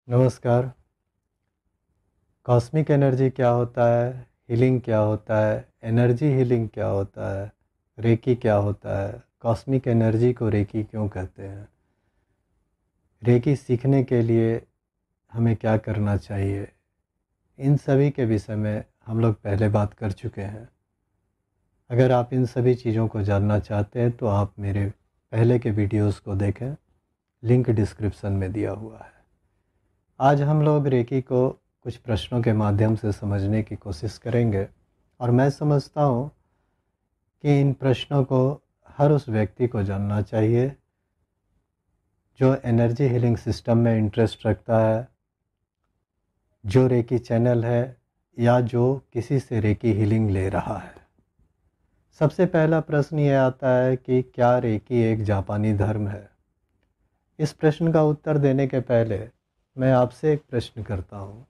नमस्कार। Cosmic energy क्या होता है, हीलिंग क्या होता है, एनर्जी हीलिंग क्या होता है, रेकी क्या होता है, कॉस्मिक एनर्जी को रेकी क्यों कहते हैं, रेकी सीखने के लिए हमें क्या करना चाहिए, इन सभी के विषय में हम लोग पहले बात कर चुके हैं। अगर आप इन सभी चीज़ों को जानना चाहते हैं तो आप मेरे पहले के वीडियोस को देखें, लिंक डिस्क्रिप्शन में दिया हुआ है। आज हम लोग रेकी को कुछ प्रश्नों के माध्यम से समझने की कोशिश करेंगे और मैं समझता हूँ कि इन प्रश्नों को हर उस व्यक्ति को जानना चाहिए जो एनर्जी हीलिंग सिस्टम में इंटरेस्ट रखता है, जो रेकी चैनल है या जो किसी से रेकी हीलिंग ले रहा है। सबसे पहला प्रश्न ये आता है कि क्या रेकी एक जापानी धर्म है। इस प्रश्न का उत्तर देने के पहले मैं आपसे एक प्रश्न करता हूँ।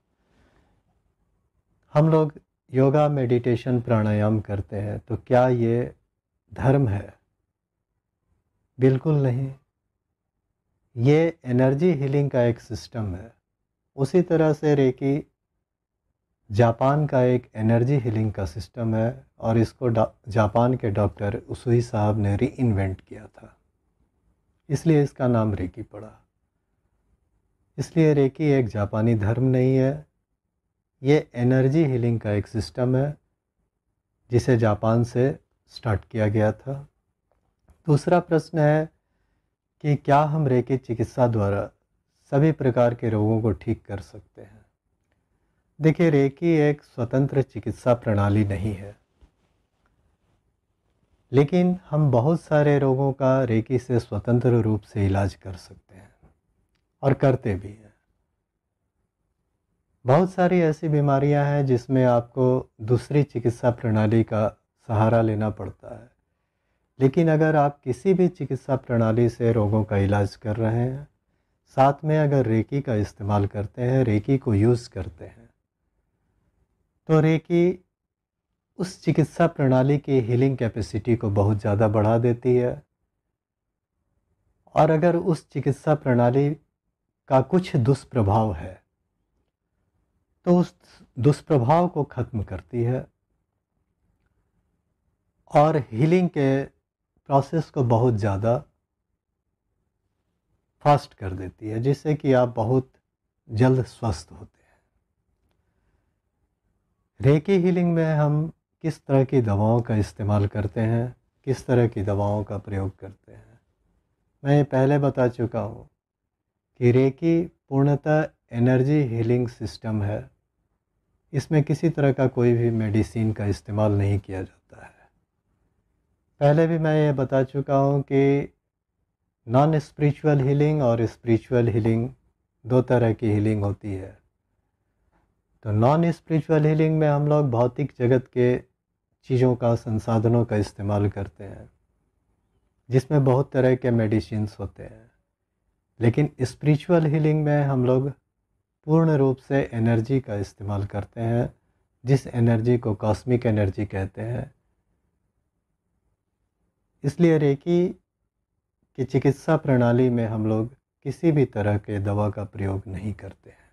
हम लोग योगा, मेडिटेशन, प्राणायाम करते हैं तो क्या ये धर्म है? बिल्कुल नहीं। ये एनर्जी हीलिंग का एक सिस्टम है। उसी तरह से रेकी जापान का एक एनर्जी हीलिंग का सिस्टम है और इसको जापान के डॉक्टर उसुई साहब ने री इन्वेंट किया था, इसलिए इसका नाम रेकी पड़ा। इसलिए रेकी एक जापानी धर्म नहीं है, ये एनर्जी हीलिंग का एक सिस्टम है जिसे जापान से स्टार्ट किया गया था। दूसरा प्रश्न है कि क्या हम रेकी चिकित्सा द्वारा सभी प्रकार के रोगों को ठीक कर सकते हैं। देखिए, रेकी एक स्वतंत्र चिकित्सा प्रणाली नहीं है, लेकिन हम बहुत सारे रोगों का रेकी से स्वतंत्र रूप से इलाज कर सकते हैं और करते भी हैं। बहुत सारी ऐसी बीमारियां हैं जिसमें आपको दूसरी चिकित्सा प्रणाली का सहारा लेना पड़ता है, लेकिन अगर आप किसी भी चिकित्सा प्रणाली से रोगों का इलाज कर रहे हैं, साथ में अगर रेकी का इस्तेमाल करते हैं, रेकी को यूज़ करते हैं, तो रेकी उस चिकित्सा प्रणाली की हीलिंग कैपेसिटी को बहुत ज़्यादा बढ़ा देती है। और अगर उस चिकित्सा प्रणाली का कुछ दुष्प्रभाव है तो उस दुष्प्रभाव को ख़त्म करती है और हीलिंग के प्रोसेस को बहुत ज़्यादा फास्ट कर देती है, जिससे कि आप बहुत जल्द स्वस्थ होते हैं। रेकी हीलिंग में हम किस तरह की दवाओं का इस्तेमाल करते हैं, किस तरह की दवाओं का प्रयोग करते हैं, मैं ये पहले बता चुका हूँ कि रेकी पूर्णतः एनर्जी हीलिंग सिस्टम है। इसमें किसी तरह का कोई भी मेडिसिन का इस्तेमाल नहीं किया जाता है। पहले भी मैं ये बता चुका हूँ कि नॉन स्पिरिचुअल हीलिंग और स्पिरिचुअल हीलिंग दो तरह की हीलिंग होती है। तो नॉन स्पिरिचुअल हीलिंग में हम लोग भौतिक जगत के चीज़ों का, संसाधनों का इस्तेमाल करते हैं, जिसमें बहुत तरह के मेडिसिन्स होते हैं। लेकिन स्पिरिचुअल हीलिंग में हम लोग पूर्ण रूप से एनर्जी का इस्तेमाल करते हैं, जिस एनर्जी को कॉस्मिक एनर्जी कहते हैं। इसलिए रेकी की चिकित्सा प्रणाली में हम लोग किसी भी तरह के दवा का प्रयोग नहीं करते हैं।